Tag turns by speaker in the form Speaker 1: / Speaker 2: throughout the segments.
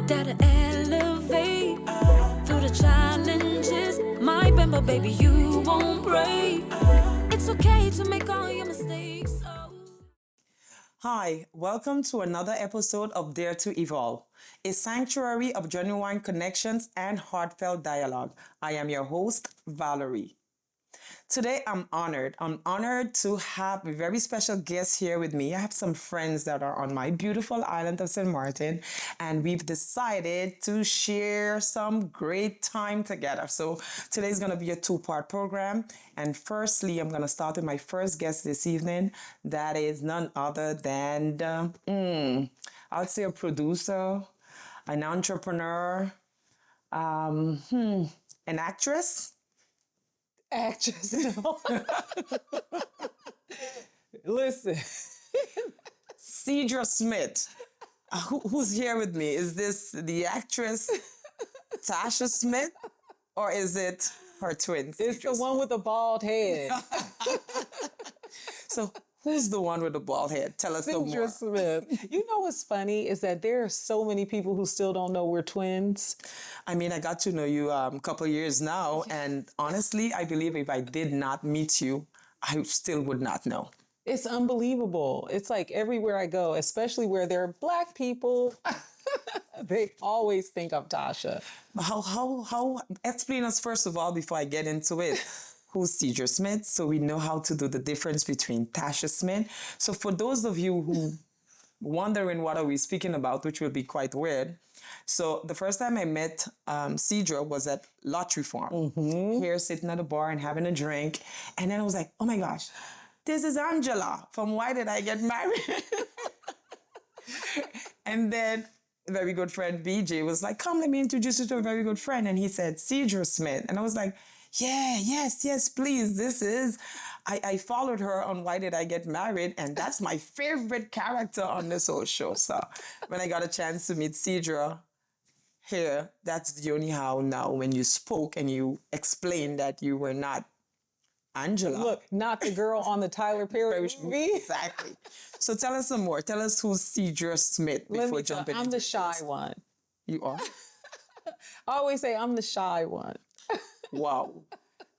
Speaker 1: Gotta elevate through the challenges. Might bend, but baby, you won't break. It's okay to make all your mistakes.
Speaker 2: Hi, welcome to another episode of Dare to Evolve, a sanctuary of genuine connections and heartfelt dialogue. I am your host, Valerie. Today, I'm honored. I'm honored to have a very special guest here with me. I have some friends that are on my beautiful island of St. Martin, and we've decided to share some great time together. So today's going to be a two-part program. And firstly, I'm going to start with my first guest this evening. That is none other than, I'd say a producer, an entrepreneur, an actress.
Speaker 3: No. Listen.
Speaker 2: Sidra Smith. Who's here with me? Is this the actress Tasha Smith, or is it her twin?
Speaker 3: It's the one with the bald head.
Speaker 2: So who's the one with the bald head? Tell us no more.
Speaker 3: Sidra Smith. You know what's funny is that there are so many people who still don't know we're twins.
Speaker 2: I mean, I got to know you a couple of years now, and honestly, I believe if I did not meet you, I still would not know.
Speaker 3: It's unbelievable. It's like everywhere I go, especially where there are Black people, they always think of Tasha.
Speaker 2: How, explain us first of all, before I get into it, who's Sidra Smith, so we know how to do the difference between Tasha Smith. So for those of you who wondering what are we speaking about, which will be quite weird. So the first time I met Sidra was at Lottery Farm, here sitting at a bar and having a drink. And then I was like, oh my gosh, this is Angela from Why Did I Get Married? And then a very good friend, BJ, was like, come, let me introduce you to a very good friend. And he said, Sidra Smith. And I was like, yeah, yes, please. This is, I followed her on Why Did I Get Married? And that's my favorite character on this whole show. So when I got a chance to meet Sidra here, that's the only how now when you spoke and you explained that you were not Angela.
Speaker 3: Look, not the girl on the Tyler Perry movie.
Speaker 2: Exactly. So tell us some more. Tell us who's Sidra Smith before jumping
Speaker 3: I'm
Speaker 2: into
Speaker 3: the shy
Speaker 2: this.
Speaker 3: one.
Speaker 2: You are?
Speaker 3: I always say I'm the shy one.
Speaker 2: Wow.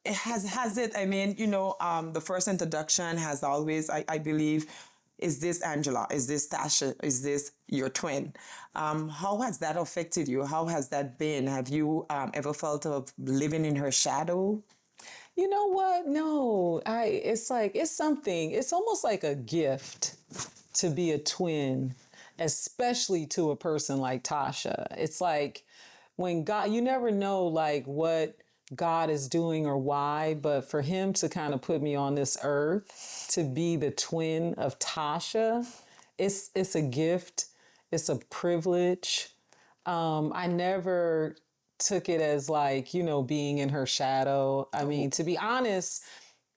Speaker 2: It has it, I mean, you know, the first introduction has always, I believe, is this Angela? Is this Tasha? Is this your twin? How has that affected you? How has that been? Have you ever felt of living in her shadow?
Speaker 3: You know what? No, it's something. It's almost like a gift to be a twin, especially to a person like Tasha. It's like when God, you never know like what God is doing or why, but for him to kind of put me on this earth to be the twin of Tasha, it's a gift. It's a privilege. I never took it as like, you know, being in her shadow. I mean, to be honest,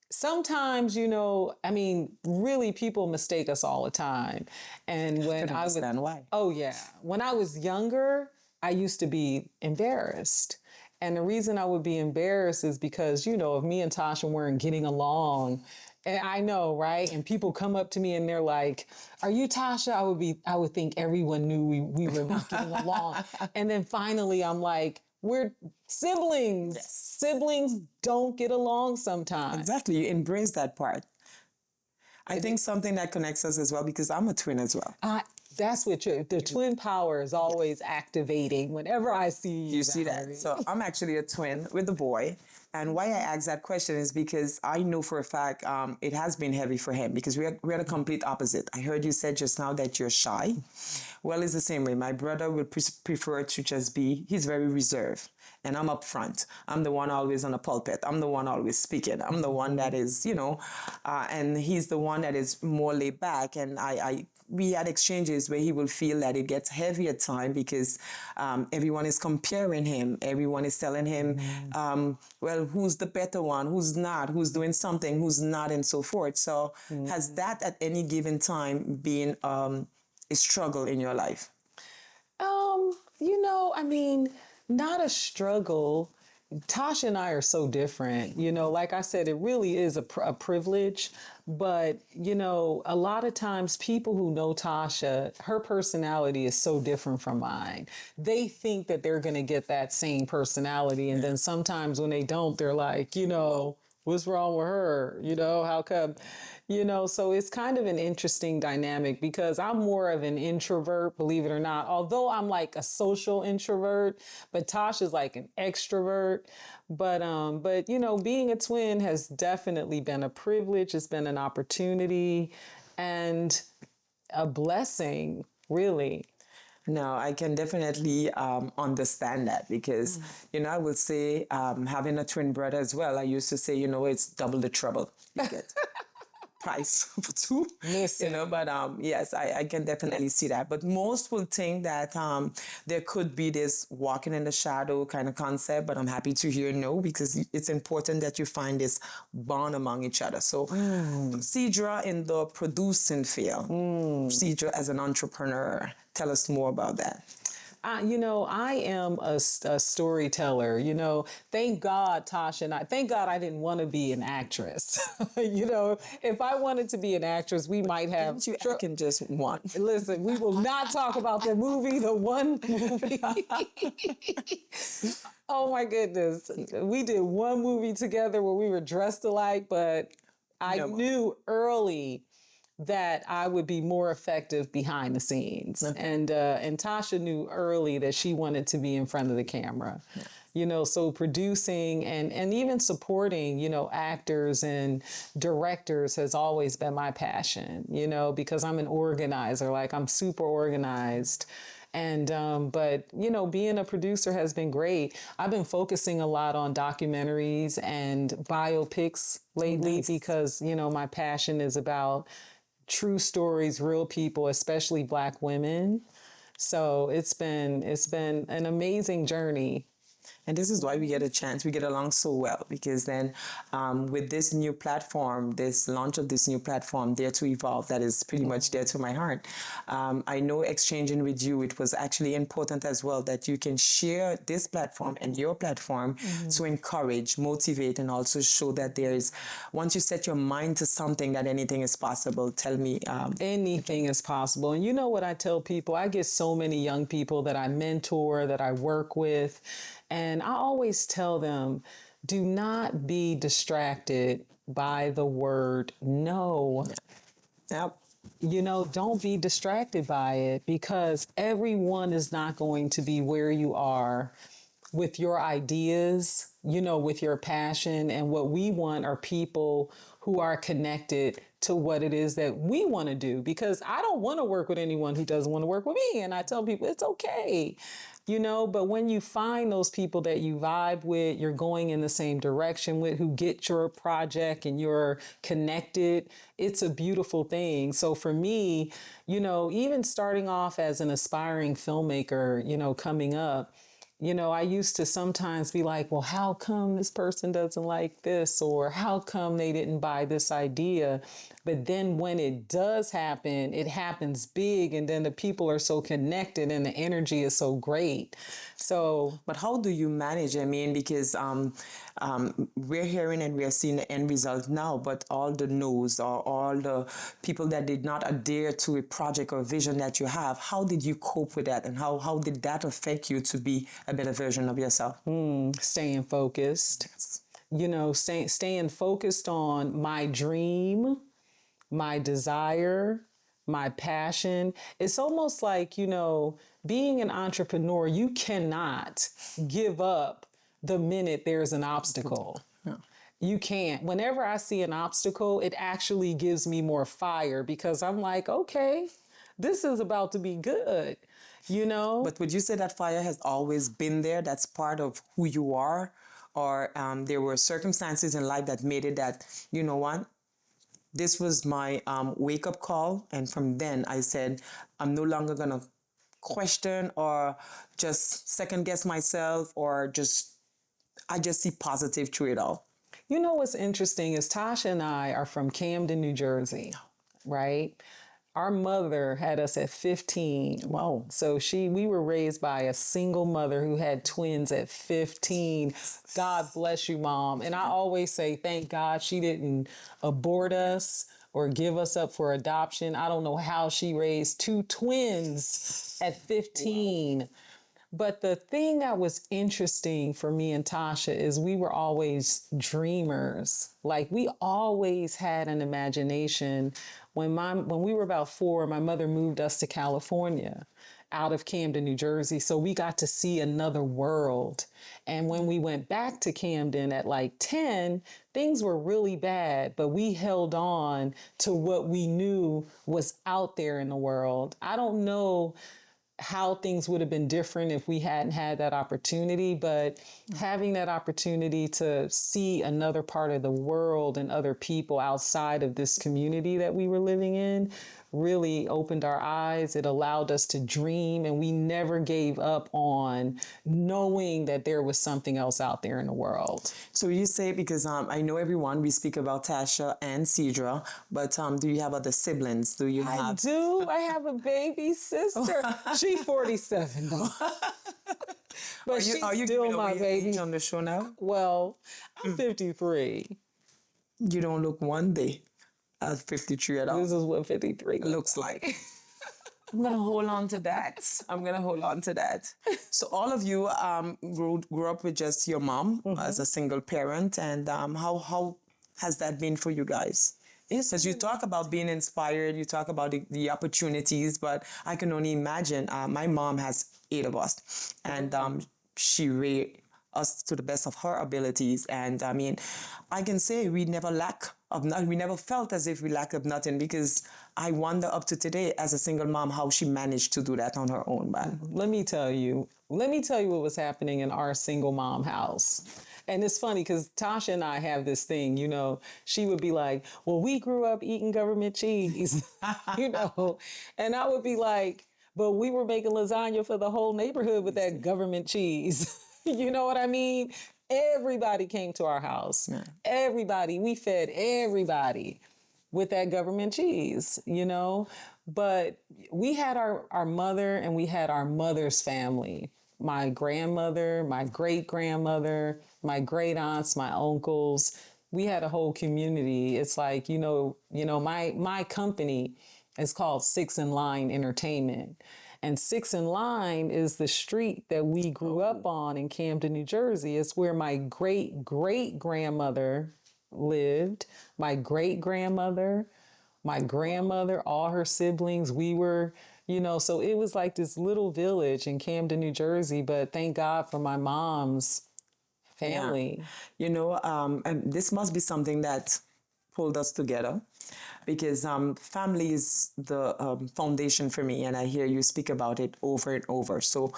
Speaker 3: sometimes, you know, I mean, really people mistake us all the time. And when I was,
Speaker 2: why.
Speaker 3: oh yeah, when I was younger, I used to be embarrassed. And the reason I would be embarrassed is because, you know, if me and Tasha weren't getting along, and I know, right? And people come up to me and they're like, are you Tasha? I would think everyone knew we were not getting along. And then finally I'm like, we're siblings.
Speaker 2: Yes.
Speaker 3: Siblings don't get along sometimes.
Speaker 2: Exactly. You embrace that part. I think something that connects us as well, because I'm a twin as well.
Speaker 3: That's what the twin power is always activating whenever I see you.
Speaker 2: You see that? So I'm actually a twin with a boy. And why I ask that question is because I know for a fact it has been heavy for him, because we're the complete opposite. I heard you said just now that you're shy. Well, it's the same way. My brother would prefer to just be, he's very reserved. And I'm up front. I'm the one always on the pulpit. I'm the one always speaking. I'm the one that is, you know, and he's the one that is more laid back. And we had exchanges where he will feel that it gets heavy at time because everyone is comparing him. Everyone is telling him, well, who's the better one? Who's not? Who's doing something? Who's not? And so forth. So has that at any given time been a struggle in your life?
Speaker 3: You know, I mean, not a struggle. Tasha and I are so different. You know, like I said, it really is a privilege. But, you know, a lot of times people who know Tasha, her personality is so different from mine. They think that they're going to get that same personality. And then sometimes when they don't, they're like, you know, what's wrong with her? You know, how come? You know, so it's kind of an interesting dynamic because I'm more of an introvert, believe it or not. Although I'm like a social introvert, but Tasha's like an extrovert. But you know, being a twin has definitely been a privilege. It's been an opportunity and a blessing, really.
Speaker 2: No, I can definitely understand that because, you know, I would say having a twin brother as well, I used to say, you know, it's double the trouble. You get price for two,
Speaker 3: Listen.
Speaker 2: you know, but yes, I can definitely see that. But most will think that there could be this walking in the shadow kind of concept, but I'm happy to hear no, because it's important that you find this bond among each other. So Sidra in the producing field, Sidra as an entrepreneur, tell us more about that.
Speaker 3: You know, I am a storyteller. You know, thank God, Tasha and thank God I didn't want to be an actress. You know, if I wanted to be an actress, we might have.
Speaker 2: Didn't you act in just one?
Speaker 3: Listen, we will not talk about the movie, the one movie. Oh my goodness. We did one movie together where we were dressed alike, but I knew early that I would be more effective behind the scenes. And Tasha knew early that she wanted to be in front of the camera. Yeah. You know, so producing and even supporting, you know, actors and directors has always been my passion, you know, because I'm an organizer, like I'm super organized. And, but, you know, being a producer has been great. I've been focusing a lot on documentaries and biopics lately because, you know, my passion is about true stories, real people, especially Black women. So it's been an amazing journey.
Speaker 2: And this is why we get a chance. We get along so well because then with this new platform, this launch of this new platform, Dare to Evolve, that is pretty much dear to my heart. I know exchanging with you, it was actually important as well that you can share this platform and your platform to encourage, motivate, and also show that there is, once you set your mind to something, that anything is possible. Tell me.
Speaker 3: Anything is possible. And you know what I tell people? I get so many young people that I mentor, that I work with. And I always tell them, do not be distracted by the word no.
Speaker 2: Yep.
Speaker 3: You know, don't be distracted by it because everyone is not going to be where you are with your ideas, you know, with your passion. And what we want are people who are connected to what it is that we want to do, because I don't want to work with anyone who doesn't want to work with me. And I tell people it's okay. You know, but when you find those people that you vibe with, you're going in the same direction with, who get your project and you're connected, it's a beautiful thing. So for me, you know, even starting off as an aspiring filmmaker, you know, coming up, you know, I used to sometimes be like, well, how come this person doesn't like this? Or how come they didn't buy this idea? But then when it does happen, it happens big. And then the people are so connected and the energy is so great. So,
Speaker 2: but how do you manage? I mean, because we're hearing and we're seeing the end result now, but all the no's or all the people that did not adhere to a project or vision that you have, how did you cope with that? And how did that affect you to be a better version of yourself?
Speaker 3: Staying focused, you know, staying focused on my dream, my desire, my passion. It's almost like, you know, being an entrepreneur, you cannot give up the minute there's an obstacle.
Speaker 2: Yeah.
Speaker 3: You can't. Whenever I see an obstacle, it actually gives me more fire because I'm like, okay, this is about to be good, you know?
Speaker 2: But would you say that fire has always been there? That's part of who you are? Or there were circumstances in life that made it that, you know what? This was my wake-up call. And from then I said, I'm no longer going to question or just second guess myself or I just see positive through it all.
Speaker 3: You know what's interesting is Tasha and I are from Camden, New Jersey, right? our mother had us at 15.
Speaker 2: Wow.
Speaker 3: So we were raised by a single mother who had twins at 15. God bless you, Mom. And I always say, thank God she didn't abort us or give us up for adoption. I don't know how she raised two twins at 15. Wow. But the thing that was interesting for me and Tasha is we were always dreamers. Like we always had an imagination. When we were about 4, my mother moved us to California out of Camden, New Jersey. So we got to see another world. And when we went back to Camden at like 10, things were really bad, but we held on to what we knew was out there in the world. I don't know how things would have been different if we hadn't had that opportunity, but having that opportunity to see another part of the world and other people outside of this community that we were living in really opened our eyes. It allowed us to dream, and we never gave up on knowing that there was something else out there in the world.
Speaker 2: So you say, because I know everyone, we speak about Tasha and Sidra, but do you have other siblings? Do you have?
Speaker 3: I do. I have a baby sister. She's 47 though. But she's still my baby.
Speaker 2: On the show now?
Speaker 3: Well, I'm 53.
Speaker 2: You don't look one day at 53 at all.
Speaker 3: This is what 53
Speaker 2: looks like. I'm going to hold on to that. So all of you grew up with just your mom as a single parent. And how has that been for you guys? Because you talk about being inspired, you talk about the opportunities, but I can only imagine. My mom has 8 of us, and she raised us to the best of her abilities. And I mean, I can say we never we never felt as if we lacked of nothing, because I wonder up to today as a single mom how she managed to do that on her own. Man.
Speaker 3: Let me tell you what was happening in our single mom house. And it's funny because Tasha and I have this thing, you know, she would be like, well, we grew up eating government cheese, you know, and I would be like, but we were making lasagna for the whole neighborhood with that government cheese. You know what I mean? Everybody came to our house. Yeah. Everybody. We fed everybody with that government cheese, you know? But we had our mother, and we had our mother's family. My grandmother, my great-grandmother, my great aunts, my uncles. We had a whole community. It's like, you know, my company is called Six in Line Entertainment. And Six in Line is the street that we grew up on in Camden, New Jersey. It's where my great-great-grandmother lived, my great-grandmother, my grandmother, all her siblings. We were, you know, so it was like this little village in Camden, New Jersey. But thank God for my mom's family.
Speaker 2: Yeah. You know, and this must be something that pulled us together, because family is the foundation for me, and I hear you speak about it over and over. So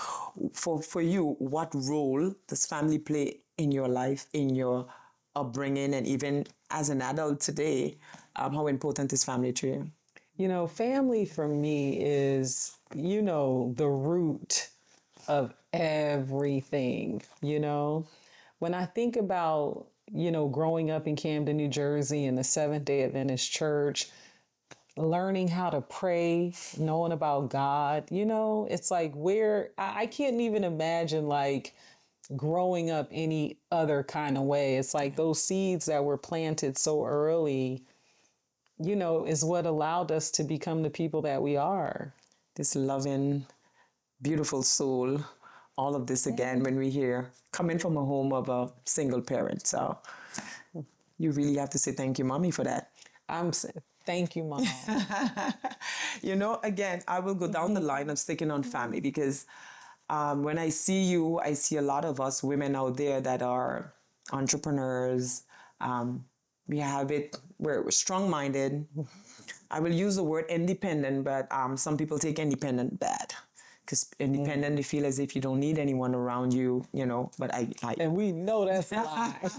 Speaker 2: for you, what role does family play in your life, in your upbringing, and even as an adult today? How important is family to you?
Speaker 3: You know, family for me is, you know, the root of everything, you know? When I think about, you know, growing up in Camden, New Jersey in the Seventh-day Adventist Church, learning how to pray, knowing about God, you know, it's like I can't even imagine like growing up any other kind of way. It's like those seeds that were planted so early, you know, is what allowed us to become the people that we are.
Speaker 2: This loving, beautiful soul, all of this again when we hear coming from a home of a single parent. So you really have to say thank you, Mommy, for that.
Speaker 3: Thank you, Mom.
Speaker 2: You know, again, I will go down the line of sticking on family, because when I see you, I see a lot of us women out there that are entrepreneurs. We're strong-minded. I will use the word independent, but some people take independent bad. Because independent, they feel as if you don't need anyone around you, you know, but I
Speaker 3: and we know that's a lie.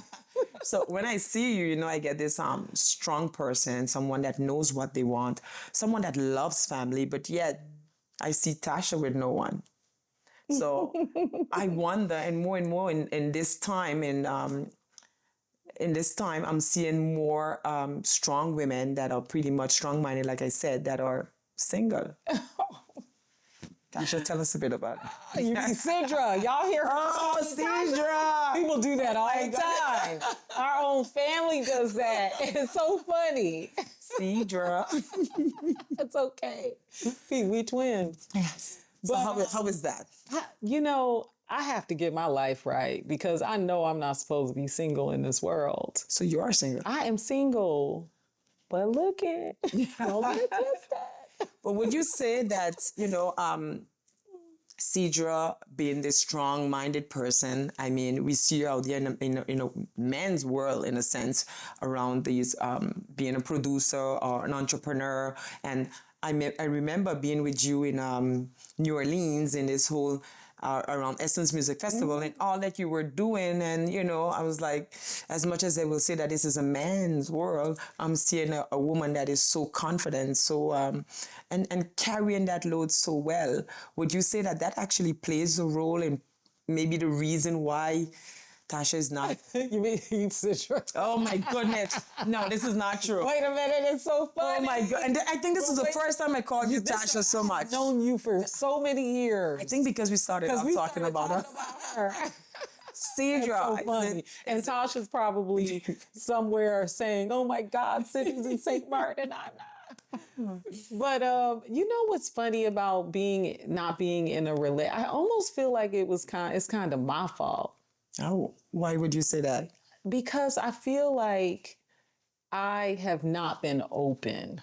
Speaker 2: So when I see you, you know, I get this strong person, someone that knows what they want, someone that loves family, but yet I see Tasha with no one. So I wonder, and more in this time, I'm seeing more strong women that are pretty much strong-minded, like I said, that are single. Tasha, tell us a bit about it.
Speaker 3: You mean Sidra? Y'all hear her?
Speaker 2: Oh, Sidra!
Speaker 3: People do that all the time. Our own family does that. It's so funny.
Speaker 2: Sidra.
Speaker 3: It's okay. We twins.
Speaker 2: Yes. So
Speaker 3: But,
Speaker 2: how is that?
Speaker 3: You know, I have to get my life right because I know I'm not supposed to be single in this world.
Speaker 2: So you are single.
Speaker 3: I am single, but look at don't get it twisted.
Speaker 2: But would you say that, Sidra being this strong-minded person, I mean, we see you out there in a man's world, in a sense, around these, being a producer or an entrepreneur. And I remember being with you in New Orleans in this whole around Essence Music Festival and all that you were doing. And, I was like, as much as I will say that this is a man's world, I'm seeing a woman that is so confident, so, and carrying that load so well. Would you say that actually plays a role in maybe the reason why Tasha is not?
Speaker 3: You mean Sidra?
Speaker 2: Oh my goodness. No, this is not true.
Speaker 3: Wait a minute, it's so funny.
Speaker 2: Oh my God. And I think this is the first time I called you Tasha so much.
Speaker 3: I've known you for so many years.
Speaker 2: I think because we started off talking about her. Sidra.
Speaker 3: So funny. And Tasha's probably somewhere saying, oh my God, Sidra's in St. Martin, I'm not. But you know what's funny about not being in a relationship? I almost feel like it's kind of my fault.
Speaker 2: Oh, why would you say that?
Speaker 3: Because I feel like I have not been open,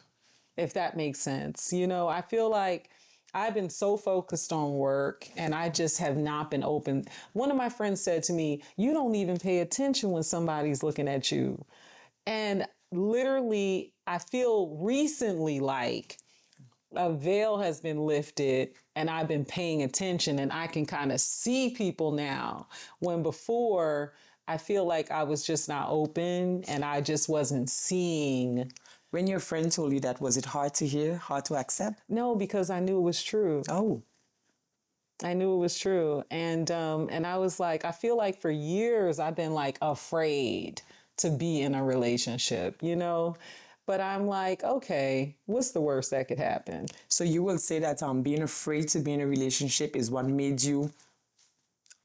Speaker 3: if that makes sense. I feel like I've been so focused on work and I just have not been open. One of my friends said to me, you don't even pay attention when somebody's looking at you. And literally, I feel recently like a veil has been lifted and I've been paying attention and I can kind of see people now, when before I feel like I was just not open and I just wasn't seeing.
Speaker 2: When your friend told you that, was it hard to hear, hard to accept?
Speaker 3: No, because I knew it was true.
Speaker 2: Oh.
Speaker 3: I knew it was true. And I was like, I feel like for years I've been like afraid to be in a relationship, But I'm like, okay, what's the worst that could happen?
Speaker 2: So you will say that being afraid to be in a relationship is what made you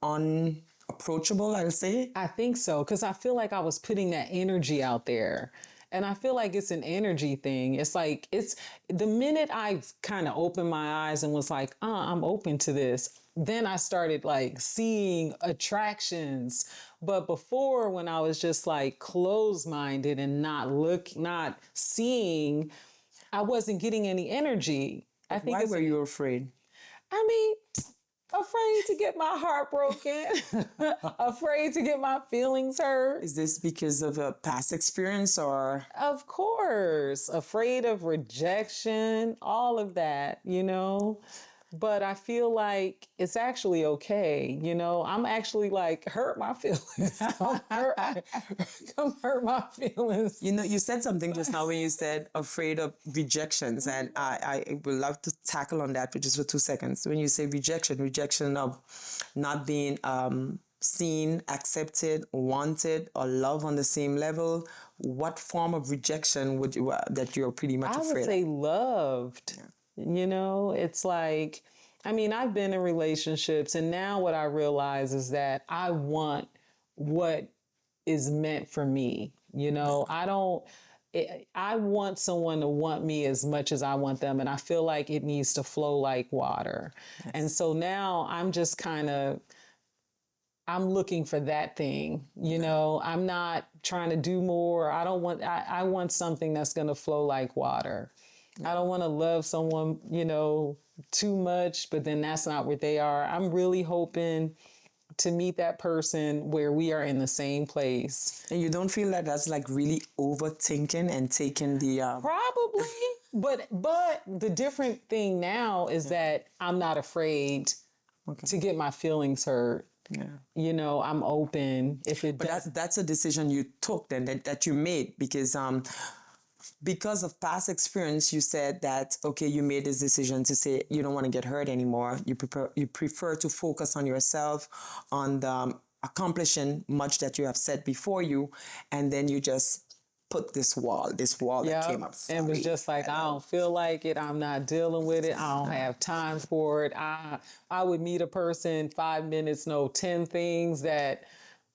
Speaker 2: unapproachable, I'll say?
Speaker 3: I think so, because I feel like I was putting that energy out there. And I feel like it's an energy thing. It's like, it's the minute I kind of opened my eyes and was like, I'm open to this, then I started like seeing attractions. But before, when I was just like closed-minded and not seeing, I wasn't getting any energy. I think.
Speaker 2: Why were you afraid?
Speaker 3: I mean, afraid to get my heart broken, afraid to get my feelings hurt.
Speaker 2: Is this because of a past experience or?
Speaker 3: Of course, afraid of rejection, all of that, But I feel like it's actually okay, I'm actually like hurt my feelings. Come hurt my feelings.
Speaker 2: You said something just now when you said afraid of rejections, and I would love to tackle on that for just for 2 seconds. When you say rejection of not being seen, accepted, wanted, or loved on the same level, what form of rejection would you that you're pretty much afraid of?
Speaker 3: I would say loved. Yeah. It's like, I've been in relationships and now what I realize is that I want what is meant for me. I want someone to want me as much as I want them. And I feel like it needs to flow like water. Yes. And so now I'm just I'm looking for that thing, I'm not trying to do more. I want something that's going to flow like water. I don't want to love someone, too much, but then that's not what they are. I'm really hoping to meet that person where we are in the same place.
Speaker 2: And you don't feel that that's like really overthinking and taking the...
Speaker 3: Probably, but the different thing now is that I'm not afraid to get my feelings hurt. Yeah. I'm open.
Speaker 2: But that's a decision you took then, that you made, because of past experience, you said that, okay, you made this decision to say you don't want to get hurt anymore. You prefer to focus on yourself, on the accomplishing much that you have set before you, and then you just put this wall that came up.
Speaker 3: And was just like, I don't feel like it. I'm not dealing with it. I don't have time for it. I would meet a person 5 minutes, know 10 things that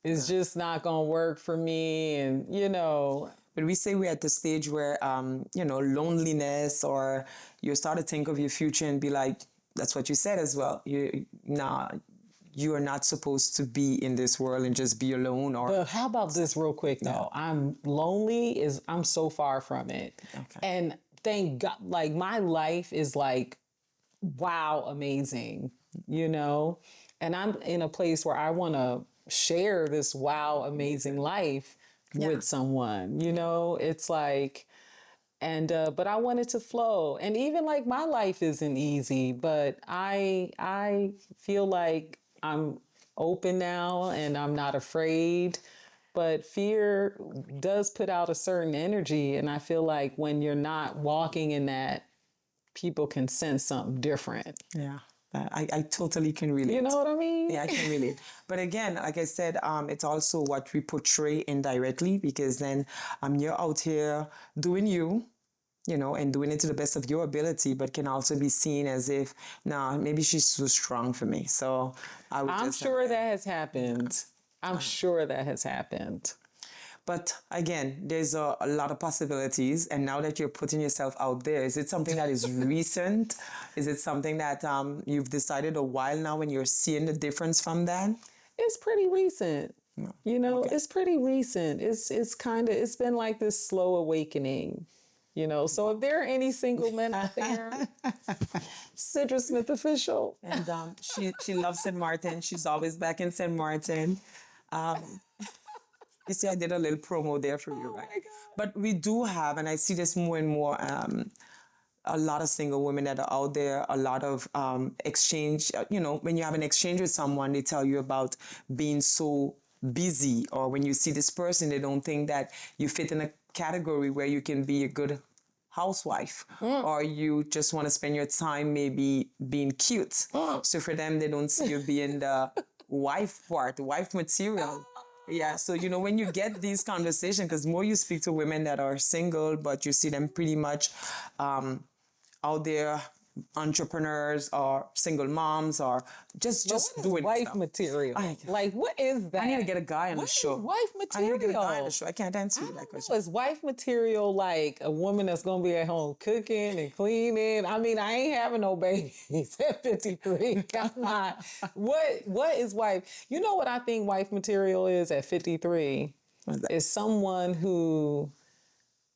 Speaker 3: is just not going to work for me. And, you know.
Speaker 2: But we say we're at the stage where, loneliness, or you start to think of your future and be like, that's what you said as well. You are not supposed to be in this world and just be alone. Or
Speaker 3: But how about this real quick though? I'm lonely I'm so far from it.
Speaker 2: Okay.
Speaker 3: And thank God, like my life is like, wow, amazing, you know? And I'm in a place where I want to share this wow, amazing life with someone, you know? It's like, and but I want it to flow. And even like my life isn't easy, but I feel like I'm open now and I'm not afraid. But fear does put out a certain energy. And I feel like when you're not walking in that, people can sense something different.
Speaker 2: yeah, I totally can relate.
Speaker 3: You know what I mean?
Speaker 2: Yeah, I can relate. But again, like I said, it's also what we portray indirectly, because then you're out here doing you know, and doing it to the best of your ability, but can also be seen as if, nah, maybe she's too strong for me. So
Speaker 3: I'm sure that has happened. I'm sure that has happened.
Speaker 2: But again, there's a lot of possibilities. And now that you're putting yourself out there, is it something that is recent? Is it something that you've decided a while now and you're seeing the difference from that?
Speaker 3: It's pretty recent. You know, it's pretty recent. It's been like this slow awakening. You know, so if there are any single men out there, Sidra Smith official.
Speaker 2: And she loves St. Martin. She's always back in St. Martin. You see, I did a little promo there for you, right? But we do have, and I see this more and more, a lot of single women that are out there, a lot of exchange. You know, when you have an exchange with someone, they tell you about being so busy, or when you see this person, they don't think that you fit in a category where you can be a good housewife, or you just want to spend your time maybe being cute. So for them, they don't see you being the wife part, wife material. Yeah, so you know, when you get these conversations, because more you speak to women that are single, but you see them pretty much out there, entrepreneurs or single moms, or just doing
Speaker 3: wife
Speaker 2: stuff.
Speaker 3: material. Like, what is that?
Speaker 2: I need to get a guy on the show.
Speaker 3: What is wife
Speaker 2: I need to get a
Speaker 3: material?
Speaker 2: guy on the show. I can't answer you that question.
Speaker 3: So is wife material like a woman that's gonna be at home cooking and cleaning? I mean, I ain't having no babies at 53. Come on. What is wife? You know what I think wife material is at 53? Is someone who,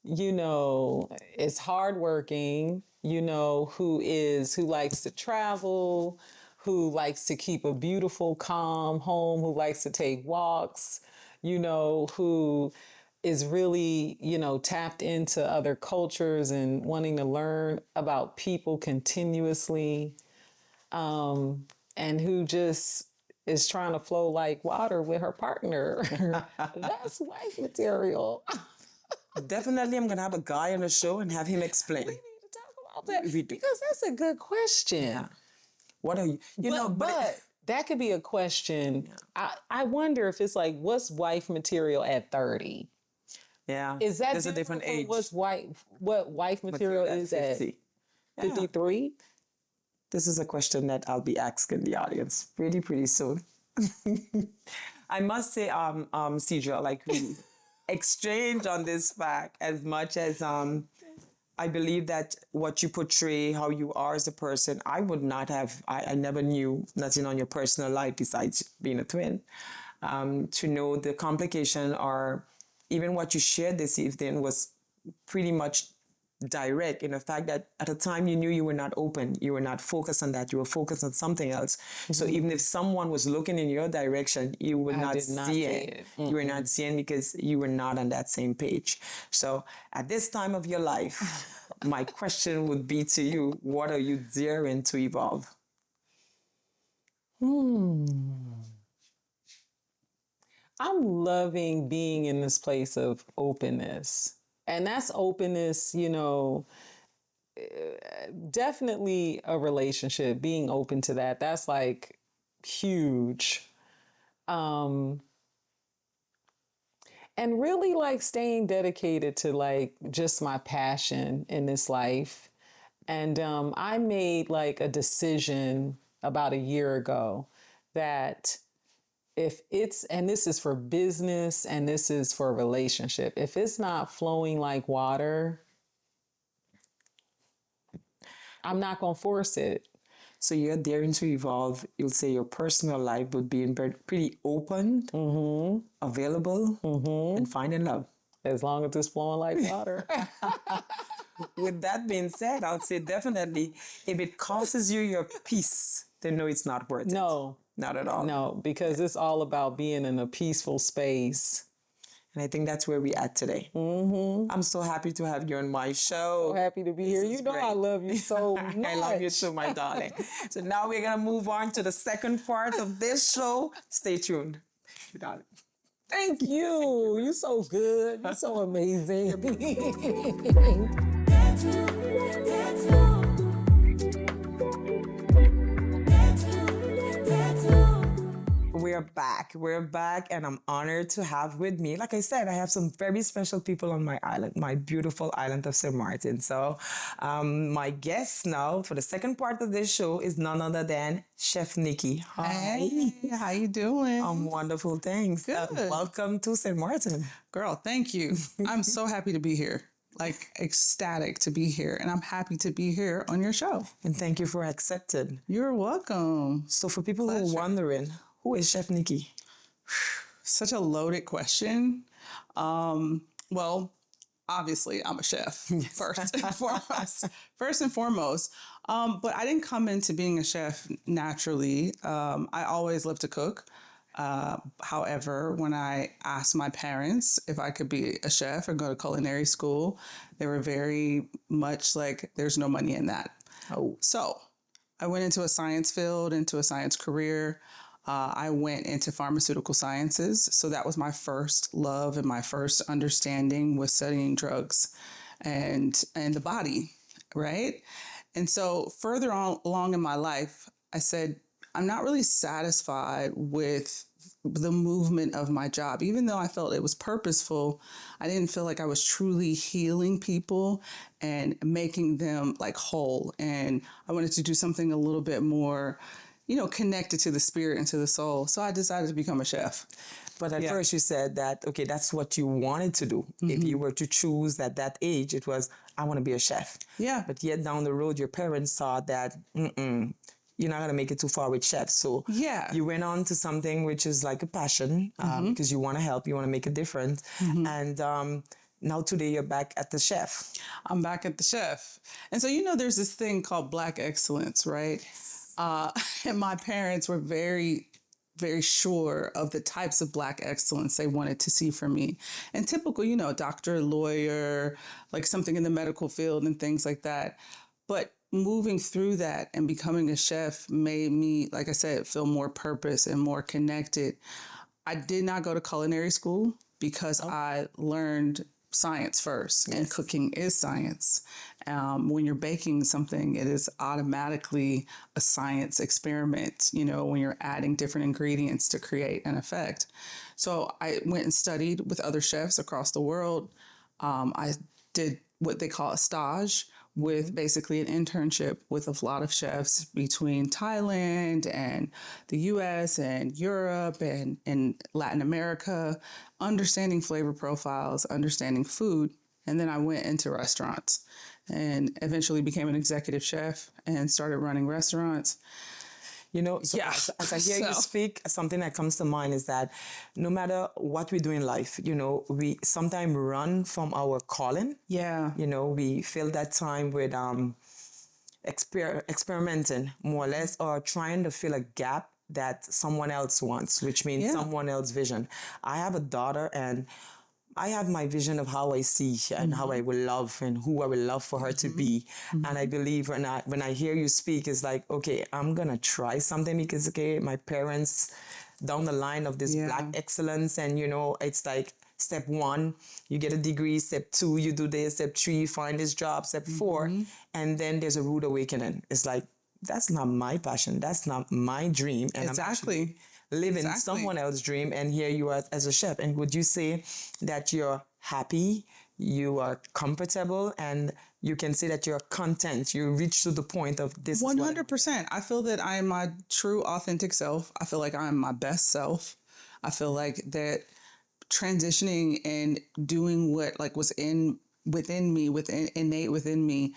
Speaker 3: you know, is hardworking, you know, who likes to travel, who likes to keep a beautiful, calm home, who likes to take walks, you know, who is really, you know, tapped into other cultures and wanting to learn about people continuously, and who just is trying to flow like water with her partner. That's wife material.
Speaker 2: Definitely, I'm gonna have a guy on the show and have him explain.
Speaker 3: We need to talk about that
Speaker 2: We do.
Speaker 3: because that's a good question.
Speaker 2: Yeah. What are you? You know,
Speaker 3: but that could be a question. I wonder if it's like, what's wife material at 30?
Speaker 2: yeah,
Speaker 3: Is that
Speaker 2: there's a different age.
Speaker 3: What wife material is at
Speaker 2: 50.
Speaker 3: 53?
Speaker 2: This is a question that I'll be asking the audience pretty soon. I must say, Sidra, like we exchange on this fact as much as I believe that what you portray, how you are as a person, I would not have, I never knew nothing on your personal life besides being a twin. To know the complication or even what you shared this evening was pretty much direct in the fact that at the time you knew you were not open, you were not focused on that, you were focused on something else. Mm-hmm. So even if someone was looking in your direction, you would not see it. Mm-hmm. You were not seeing because you were not on that same page. So at this time of your life, my question would be to you, what are you daring to evolve?
Speaker 3: I'm loving being in this place of openness. And that's openness, you know, definitely a relationship, being open to that. That's like huge. And and really like staying dedicated to like just my passion in this life. And I made like a decision about a year ago that if it's, and this is for business and this is for a relationship, if it's not flowing like water, I'm not going to force it.
Speaker 2: So you're daring to evolve, you'll say your personal life, but being pretty open, available, and finding love.
Speaker 3: As long as it's flowing like water.
Speaker 2: With that being said, I would say definitely if it costs you your peace, then no, it's not worth it.
Speaker 3: No.
Speaker 2: Not at all.
Speaker 3: No, because it's all about being in a peaceful space.
Speaker 2: And I think that's where we're at today. I'm so happy to have you on my show.
Speaker 3: So happy to be here. You know
Speaker 2: great.
Speaker 3: I love you so much.
Speaker 2: I love you too, my darling. So now we're going to move on to the second part of this show. Stay tuned. Darling.
Speaker 3: Thank you. You're so good. You're so amazing.
Speaker 2: We're back, and I'm honored to have with me, like I said, I have some very special people on my island, my beautiful island of St. Martin. So my guest now for the second part of this show is none other than Chef Nikki. Hi.
Speaker 4: Hey, how you doing?
Speaker 2: Wonderful, thanks.
Speaker 4: Good.
Speaker 2: Welcome to St. Martin.
Speaker 4: Girl, thank you. I'm so happy to be here. Like ecstatic to be here, and I'm happy to be here on your show.
Speaker 2: And thank you for accepting.
Speaker 4: You're welcome.
Speaker 2: So for people who are wondering, who is Chef Nikki?
Speaker 4: Such a loaded question. Well, obviously I'm a chef first and foremost. First and foremost. But I didn't come into being a chef naturally. I always loved to cook. However, when I asked my parents if I could be a chef or go to culinary school, they were very much like, there's no money in that.
Speaker 2: Oh.
Speaker 4: So I went into a science field, into a science career. I went into pharmaceutical sciences. So that was my first love and my first understanding was studying drugs and the body, right? And so further on along in my life, I said, I'm not really satisfied with the movement of my job. Even though I felt it was purposeful, I didn't feel like I was truly healing people and making them like whole. And I wanted to do something a little bit more, connected to the spirit and to the soul. So I decided to become a chef.
Speaker 2: But at first you said that, okay, that's what you wanted to do. If you were to choose at that age, it was, I want to be a chef.
Speaker 4: Yeah.
Speaker 2: But yet down the road, your parents saw that, you're not going to make it too far with chefs. So
Speaker 4: Yeah.
Speaker 2: you went on to something which is like a passion because you want to help, you want to make a difference. And now today you're back at the chef.
Speaker 4: I'm back at the chef. And so, there's this thing called Black excellence, right? And my parents were very, very sure of the types of Black excellence they wanted to see from me. And typical, doctor, lawyer, like something in the medical field and things like that. But moving through that and becoming a chef made me, like I said, feel more purpose and more connected. I did not go to culinary school because I learned science first, and cooking is science. When you're baking something, it is automatically a science experiment, when you're adding different ingredients to create an effect. So I went and studied with other chefs across the world. I did what they call a stage, with basically an internship with a lot of chefs between Thailand and the US and Europe and Latin America, understanding flavor profiles, understanding food. And then I went into restaurants and eventually became an executive chef and started running restaurants.
Speaker 2: As I hear you speak, something that comes to mind is that no matter what we do in life, we sometimes run from our calling.
Speaker 4: Yeah.
Speaker 2: We fill that time with experimenting more or less, or trying to fill a gap that someone else wants, which means someone else's vision. I have a daughter, and I have my vision of how I see and how I will love and who I will love for her to be. And I believe when I hear you speak, it's like, okay, I'm going to try something because, okay, my parents down the line of this Black excellence, and, it's like step 1, you get a degree, step 2, you do this, step 3, you find this job, step 4, and then there's a rude awakening. It's like, that's not my passion. That's not my dream. And
Speaker 4: Exactly.
Speaker 2: living
Speaker 4: Exactly.
Speaker 2: someone else's dream, and here you are as a chef. And would you say that you're happy, you are comfortable, and you can say that you're content? You reach to the point of this.
Speaker 4: 100%. I feel that I am my true authentic self. I feel like I am my best self. I feel like that transitioning and doing what like was innate within me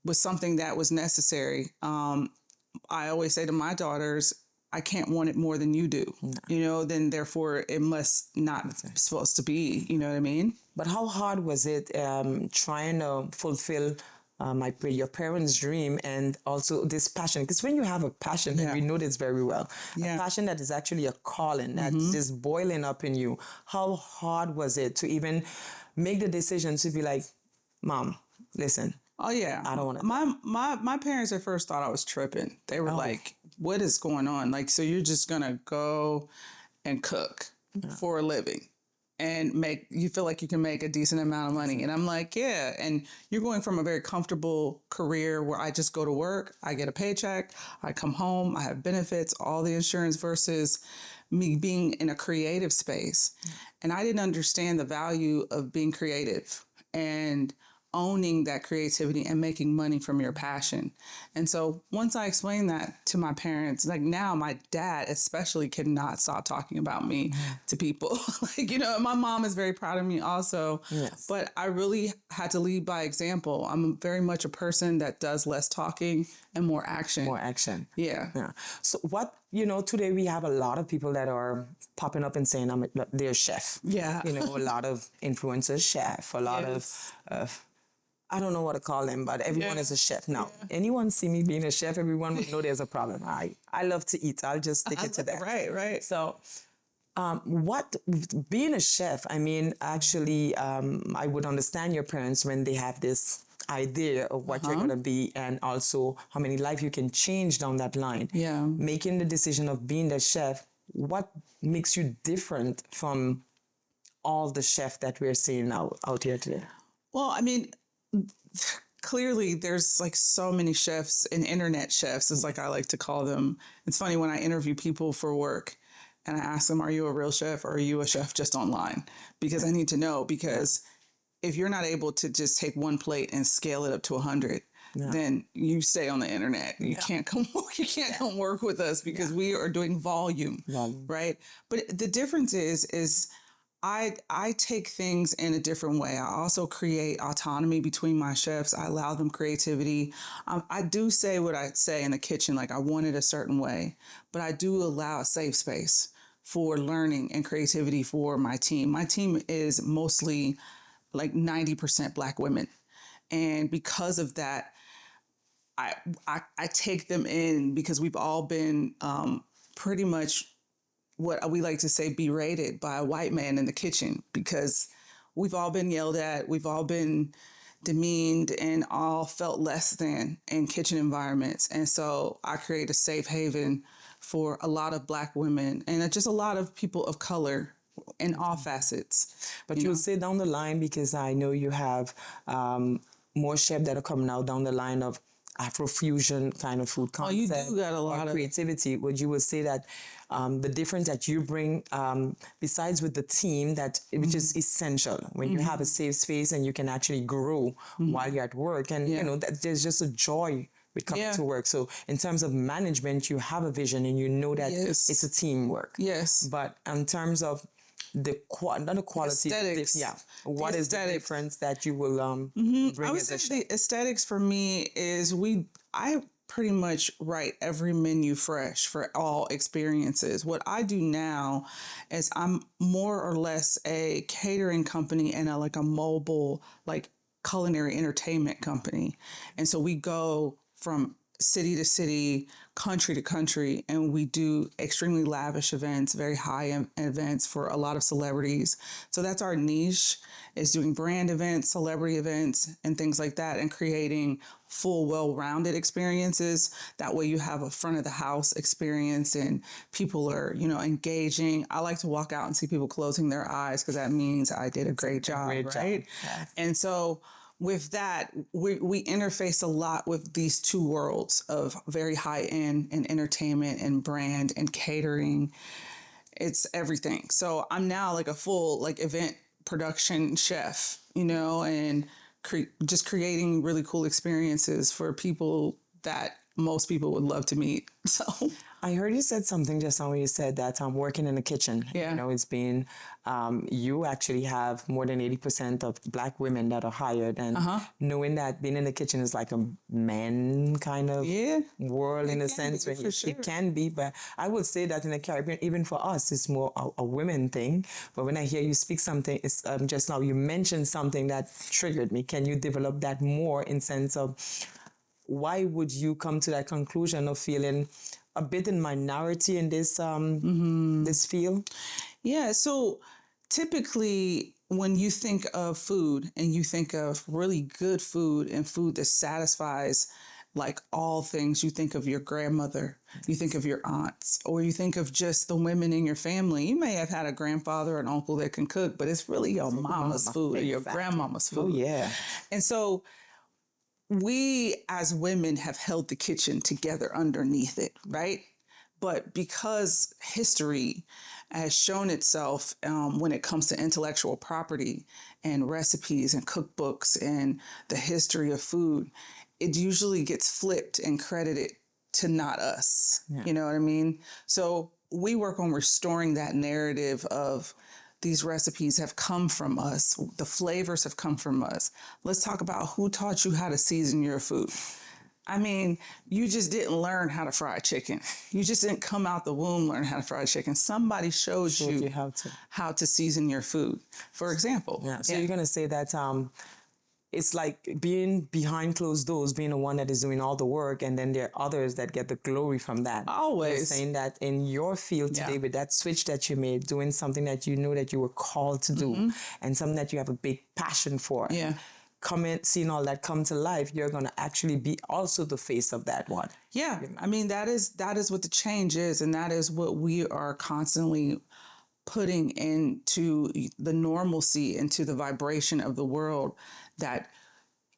Speaker 4: was something that was necessary. I always say to my daughters, I can't want it more than you do, then therefore it must not be supposed to be, you know what I mean?
Speaker 2: But how hard was it trying to fulfill your parents' dream and also this passion? Because when you have a passion, and we know this very well, a passion that is actually a calling that's just boiling up in you, how hard was it to even make the decision to be like, Mom, listen.
Speaker 4: Oh yeah,
Speaker 2: I don't want to.
Speaker 4: My parents at first thought I was tripping. They were like, "What is going on? Like, so you're just gonna go and cook for a living and you feel like you can make a decent amount of money?" And I'm like, "Yeah." And you're going from a very comfortable career where I just go to work, I get a paycheck, I come home, I have benefits, all the insurance, versus me being in a creative space. And I didn't understand the value of being creative and owning that creativity and making money from your passion. And so once I explained that to my parents, like now my dad especially cannot stop talking about me to people. My mom is very proud of me also.
Speaker 2: Yes.
Speaker 4: But I really had to lead by example. I'm very much a person that does less talking and more action.
Speaker 2: More action.
Speaker 4: Yeah.
Speaker 2: So today we have a lot of people that are popping up and saying they're a chef.
Speaker 4: Yeah.
Speaker 2: A lot of influencers chef, a lot of I don't know what to call them, but everyone is a chef. Now, anyone see me being a chef, everyone would know there's a problem. I love to eat. I'll just stick it to that.
Speaker 4: Right.
Speaker 2: So being a chef, I mean, actually, I would understand your parents when they have this idea of what you're going to be and also how many lives you can change down that line.
Speaker 4: Yeah.
Speaker 2: Making the decision of being the chef, what makes you different from all the chefs that we're seeing out here today?
Speaker 4: Well, I mean, clearly there's like so many chefs and internet chefs, is like I like to call them. It's funny when I interview people for work and I ask them, are you a real chef or are you a chef just online? Because I need to know, because if you're not able to just take one plate and scale it up to 100, then you stay on the internet. You can't come work with us because we are doing volume, right? But the difference is I take things in a different way. I also create autonomy between my chefs. I allow them creativity. I do say what I say in the kitchen, like I want it a certain way, but I do allow a safe space for learning and creativity for my team. My team is mostly like 90% Black women. And because of that, I take them in because we've all been pretty much what we like to say berated by a white man in the kitchen, because we've all been yelled at, we've all been demeaned and all felt less than in kitchen environments. And so I create a safe haven for a lot of Black women and just a lot of people of color in all facets.
Speaker 2: But you'll say down the line, because I know you have more chefs that are coming out down the line of Afrofusion kind of food concept.
Speaker 4: You do got a lot of
Speaker 2: creativity. Would you say that the difference that you bring, besides with the team, which is essential when you have a safe space and you can actually grow while you're at work, and that there's just a joy with coming to work. So in terms of management, you have a vision and you know that it's a teamwork.
Speaker 4: Yes.
Speaker 2: But in terms of not the quality,
Speaker 4: aesthetics.
Speaker 2: What is the difference that you will bring?
Speaker 4: I would say the aesthetics for me is I pretty much write every menu fresh for all experiences. What I do now is I'm more or less a catering company and a mobile culinary entertainment company, and so we go from city to city, country to country, and we do extremely lavish events, very high events for a lot of celebrities. So that's our niche, is doing brand events, celebrity events, and things like that, and creating full, well-rounded experiences. That way you have a front of the house experience and people are, engaging. I like to walk out and see people closing their eyes because that means I did a great job, right?
Speaker 2: Yeah.
Speaker 4: And so with that, we interface a lot with these two worlds of very high end and entertainment and brand and catering. It's everything. So I'm now like a full like event production chef, you know, and just creating really cool experiences for people that most people would love to meet. So
Speaker 2: I heard you said something just now when you said that I'm working in the kitchen.
Speaker 4: Yeah.
Speaker 2: You know, it's been, you actually have more than 80% of Black women that are hired. And knowing that being in the kitchen is like a man kind of world in a sense.
Speaker 4: For sure.
Speaker 2: It can be, but I would say that in the Caribbean, even for us, it's more a women thing. But when I hear you speak something, it's just now you mentioned something that triggered me. Can you develop that more in sense of why would you come to that conclusion of feeling a bit in minority in this this field?
Speaker 4: Yeah, so typically when you think of food and you think of really good food and food that satisfies like all things, you think of your grandmother, you think of your aunts, or you think of just the women in your family. You may have had a grandfather or an uncle that can cook, but it's really your mama's food or your grandmama's food.
Speaker 2: Oh, yeah.
Speaker 4: And so we as women have held the kitchen together underneath it, right? But because history has shown itself when it comes to intellectual property and recipes and cookbooks and the history of food, it usually gets flipped and credited to not us. Yeah. You know what I mean? So we work on restoring that narrative of these recipes have come from us. The flavors have come from us. Let's talk about who taught you how to season your food. I mean, you just didn't learn how to fry chicken. You just didn't come out the womb learn how to fry chicken. Somebody showed you how to season your food, for example.
Speaker 2: Yeah. So you're going to say that it's like being behind closed doors, being the one that is doing all the work, and then there are others that get the glory from that.
Speaker 4: Always.
Speaker 2: You're saying that in your field today, with that switch that you made, doing something that you know that you were called to do, and something that you have a big passion for.
Speaker 4: Yeah.
Speaker 2: Seeing all that come to life, you're going to actually be also the face of that one.
Speaker 4: Yeah. I mean, that is what the change is, and that is what we are constantly putting into the normalcy, into the vibration of the world, that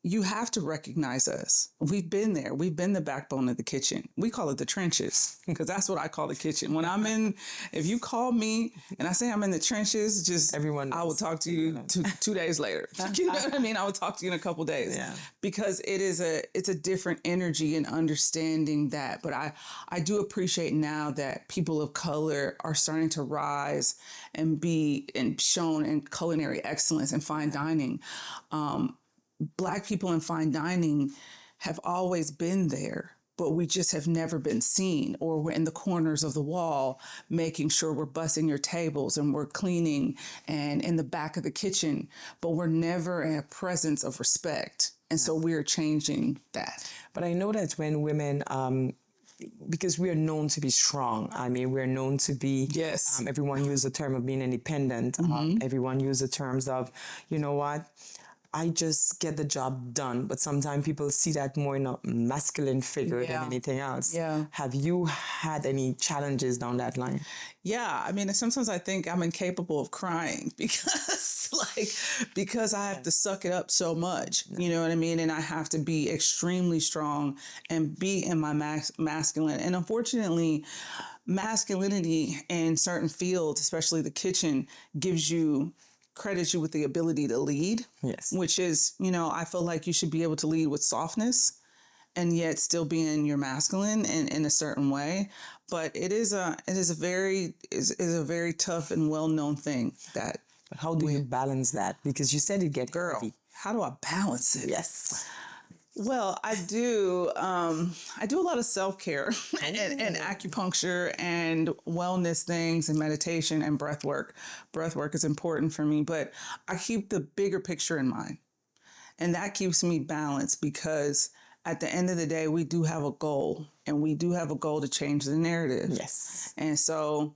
Speaker 4: you have to recognize us. We've been there. We've been the backbone of the kitchen. We call it the trenches, because that's what I call the kitchen. When I'm in, if you call me and I say I'm in the trenches, just everyone knows. I will talk to you 2 days later. You know what I mean? I will talk to you in a couple days. Yeah. Because it's a different energy and understanding that. But I do appreciate now that people of color are starting to rise and be shown in culinary excellence and fine dining. Black people in fine dining have always been there, but we just have never been seen, or we're in the corners of the wall making sure we're bussing your tables and we're cleaning and in the back of the kitchen, but we're never in a presence of respect. And so we're changing that.
Speaker 2: But I know that when women, because we are known to be strong. I mean, we're known to be, everyone uses the term of being independent. Everyone uses the terms of, you know what? I just get the job done. But sometimes people see that more in a masculine figure than anything else. Yeah. Have you had any challenges down that line?
Speaker 4: Yeah. I mean, sometimes I think I'm incapable of crying because I have to suck it up so much. You know what I mean? And I have to be extremely strong and be in my masculine. And unfortunately, masculinity in certain fields, especially the kitchen, credits you with the ability to lead. Yes. Which is, I feel like you should be able to lead with softness and yet still being your masculine in a certain way. But it is a very tough and well-known thing that.
Speaker 2: But how do you balance that? Because you said it get heavy.
Speaker 4: How do I balance it?
Speaker 2: Yes.
Speaker 4: Well, I do a lot of self-care and acupuncture and wellness things and meditation and breath work. Breath work is important for me, but I keep the bigger picture in mind. And that keeps me balanced, because at the end of the day, we do have a goal, and we do have a goal to change the narrative. Yes. And so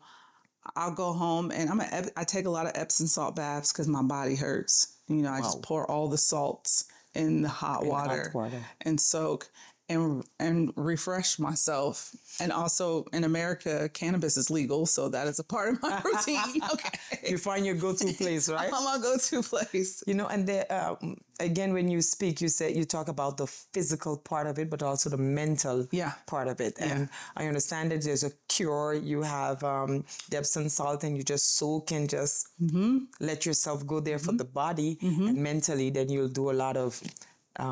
Speaker 4: I'll go home and I take a lot of Epsom salt baths because my body hurts. I just pour all the salts in the hot water and soak. and refresh myself. And also in America, cannabis is legal, so that is a part of my routine. Okay,
Speaker 2: You find your go-to place, right?
Speaker 4: I'm my go-to place.
Speaker 2: You know, and again, when you speak, you talk about the physical part of it, but also the mental part of it. And I understand that there's a cure. You have the Epsom salt, and you just soak and just let yourself go there for the body. And mentally, then you'll do a lot of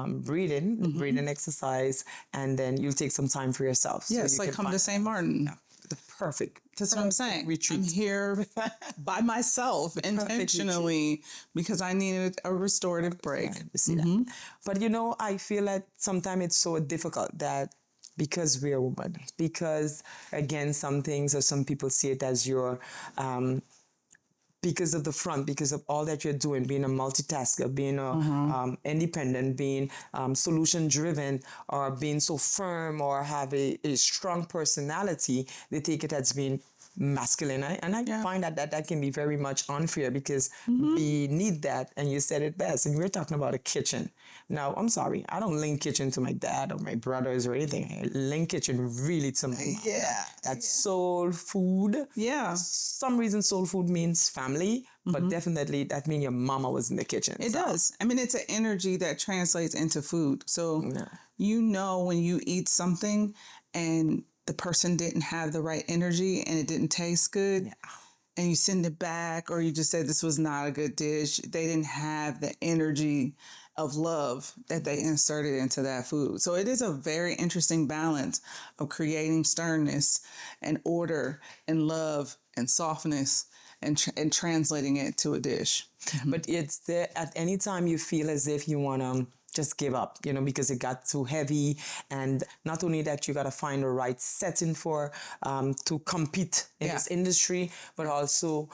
Speaker 2: breathing exercise, and then you'll take some time for yourself.
Speaker 4: Yes,
Speaker 2: so
Speaker 4: like come to St. Martin.
Speaker 2: the perfect.
Speaker 4: That's what I'm saying.
Speaker 2: Retreat.
Speaker 4: I'm here by myself intentionally because I needed a restorative break.
Speaker 2: You see that. But you know, I feel like sometimes it's so difficult that because we're women, because again, some things or some people see it as your because of the front, because of all that you're doing, being a multitasker, being independent, being solution-driven, or being so firm, or have a strong personality, they take it as being masculine. And I find that can be very much unfair because we need that. And you said it best. And we're talking about a kitchen. Now, I'm sorry, I don't link kitchen to my dad or my brothers or anything. I link kitchen really to my mom. That's soul food.
Speaker 4: Yeah.
Speaker 2: Some reason soul food means family, but definitely that means your mama was in the kitchen.
Speaker 4: It does. I mean, it's an energy that translates into food. So you know when you eat something and the person didn't have the right energy and it didn't taste good, and you send it back, or you just said this was not a good dish, they didn't have the energy of love that they inserted into that food. So it is a very interesting balance of creating sternness and order and love and softness and translating it to a dish.
Speaker 2: But it's there at any time you feel as if you want to just give up, you know, because it got too heavy. And not only that, you got to find the right setting for to compete in this industry, but also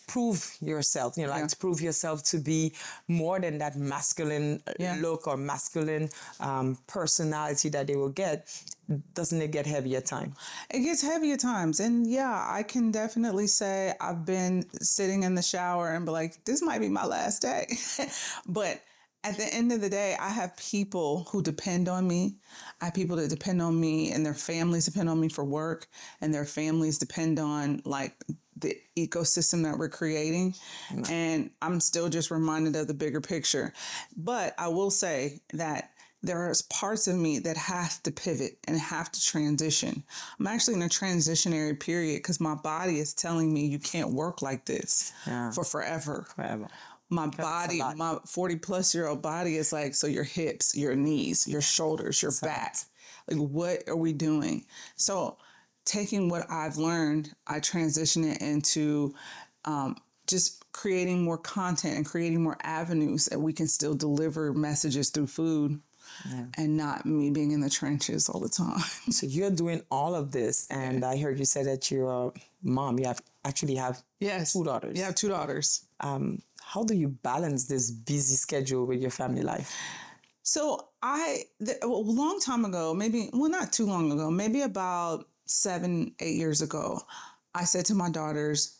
Speaker 2: prove yourself, you know, like to prove yourself to be more than that masculine look or masculine personality that they will get. Doesn't it get heavy at times?
Speaker 4: It gets heavy at times. And yeah, I can definitely say I've been sitting in the shower and be like, this might be my last day. But at the end of the day, I have people who depend on me. I have people that depend on me, and their families depend on me for work, and their families depend on like the ecosystem that we're creating. And I'm still just reminded of the bigger picture. But I will say that there are parts of me that have to pivot and have to transition. I'm actually in a transitionary period because my body is telling me you can't work like this for forever. My body, my 40-plus-year-old body is like, so your hips, your knees, your shoulders, your back, like what are we doing? So taking what I've learned, I transition it into just creating more content and creating more avenues that we can still deliver messages through food. And not me being in the trenches all the time.
Speaker 2: So you're doing all of this, and I heard you say that you're a mom. You actually have 2 daughters.
Speaker 4: Yeah, 2 daughters.
Speaker 2: How do you balance this busy schedule with your family life?
Speaker 4: So a long time ago, not too long ago, maybe about 7-8 years ago, I said to my daughters,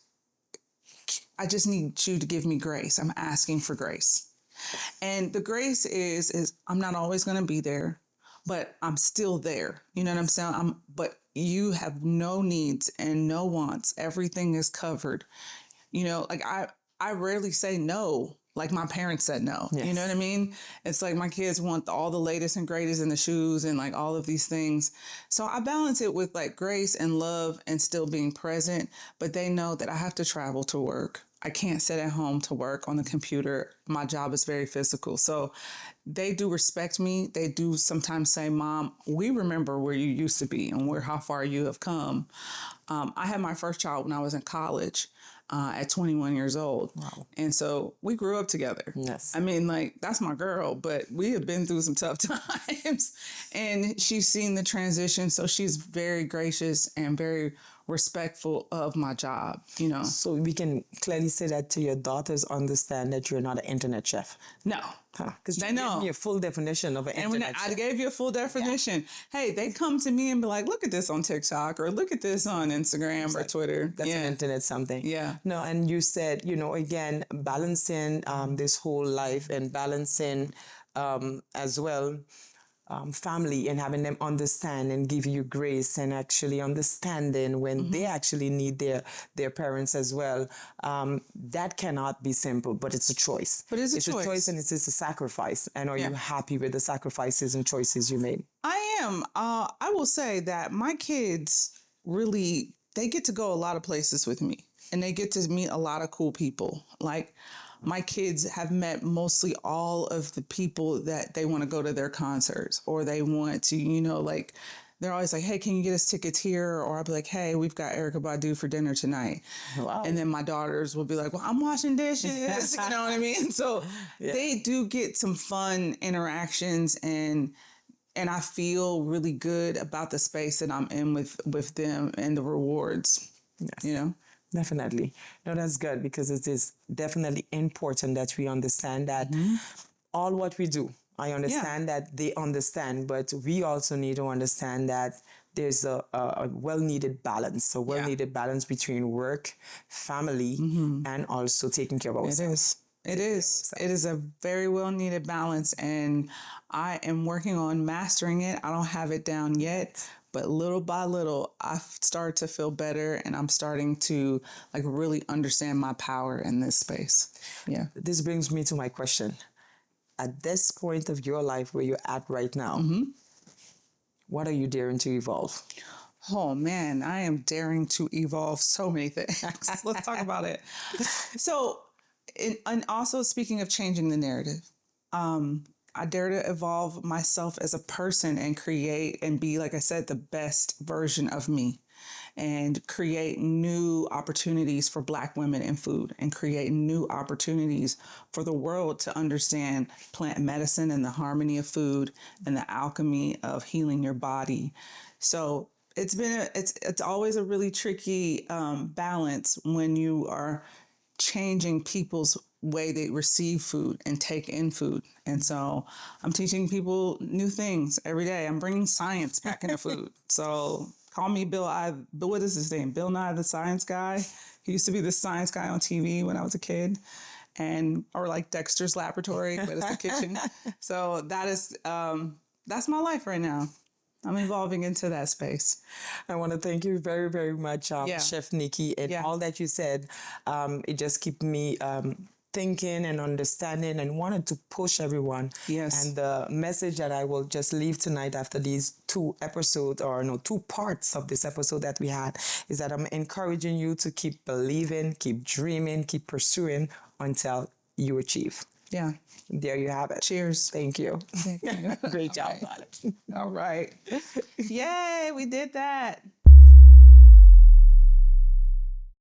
Speaker 4: I just need you to give me grace. I'm asking for grace. And the grace is I'm not always going to be there, but I'm still there. You know what I'm saying? But you have no needs and no wants. Everything is covered. You know, like I rarely say no, like my parents said no. You know what I mean? It's like my kids want all the latest and greatest in the shoes and like all of these things. So I balance it with like grace and love and still being present, but they know that I have to travel to work. I can't sit at home to work on the computer. My job is very physical. So they do respect me. They do sometimes say, Mom, we remember where you used to be and how far you have come. I had my first child when I was in college at 21 years old.
Speaker 2: Wow.
Speaker 4: And so we grew up together.
Speaker 2: Yes.
Speaker 4: I mean, like, that's my girl, but we have been through some tough times. And she's seen the transition. So she's very gracious and very respectful of my job, you know.
Speaker 2: So we can clearly say that to your daughters understand that you're not an internet chef.
Speaker 4: No.
Speaker 2: Because
Speaker 4: they
Speaker 2: you
Speaker 4: know.
Speaker 2: gave me a full definition of an internet chef.
Speaker 4: I gave you a full definition. Hey, they come to me and be like, look at this on TikTok or look at this on Instagram or Twitter.
Speaker 2: That's an internet something.
Speaker 4: Yeah.
Speaker 2: No, and you said, you know, again, balancing this whole life and balancing as well family and having them understand and give you grace and actually understanding when they actually need their parents as well. That cannot be simple, but it's a choice.
Speaker 4: But it's a choice.
Speaker 2: And it's a sacrifice. And are
Speaker 4: Yeah.
Speaker 2: you happy with the sacrifices and choices you made?
Speaker 4: I am. I will say that my kids really, they get to go a lot of places with me and they get to meet a lot of cool people. Like my kids have met mostly all of the people that they want to go to their concerts or they want to, like, they're always like, hey, can you get us tickets here? Or I'll be like, hey, we've got Erykah Badu for dinner tonight.
Speaker 2: Wow.
Speaker 4: And then my daughters will be like, well, I'm washing dishes. You know what I mean? So they do get some fun interactions and I feel really good about the space that I'm in with them and the rewards,
Speaker 2: Definitely. No, that's good because it is definitely important that we understand that all what we do, I understand that they understand, but we also need to understand that there's a well-needed balance, balance between work, family, and also taking care of ourselves.
Speaker 4: It is a very well-needed balance, and I am working on mastering it. I don't have it down yet, but little by little, I've started to feel better, and I'm starting to really understand my power in this space. Yeah.
Speaker 2: This brings me to my question. At this point of your life where you're at right now, what are you daring to evolve?
Speaker 4: Oh man, I am daring to evolve so many things. Let's talk about it. So, and also speaking of changing the narrative, I dare to evolve myself as a person and create and be, like I said, the best version of me and create new opportunities for Black women in food and create new opportunities for the world to understand plant medicine and the harmony of food and the alchemy of healing your body. So it's always a really tricky balance when you are changing people's way they receive food and take in food. And so I'm teaching people new things every day. I'm bringing science back into food. So call me what is his name? Bill Nye the Science Guy. He used to be the science guy on TV when I was a kid. Or like Dexter's Laboratory, but it's the kitchen. So that's my life right now. I'm evolving into that space.
Speaker 2: I want to thank you very, very much, Chef Nikki, and all that you said. It just kept me thinking and understanding and wanted to push everyone.
Speaker 4: Yes.
Speaker 2: And the message that I will just leave tonight after these two parts of this episode that we had is that I'm encouraging you to keep believing, keep dreaming, keep pursuing until you achieve.
Speaker 4: Yeah.
Speaker 2: There you have it.
Speaker 4: Cheers.
Speaker 2: Thank you.
Speaker 4: Thank you.
Speaker 2: Great job, darling.
Speaker 4: All right. Yay, we did that.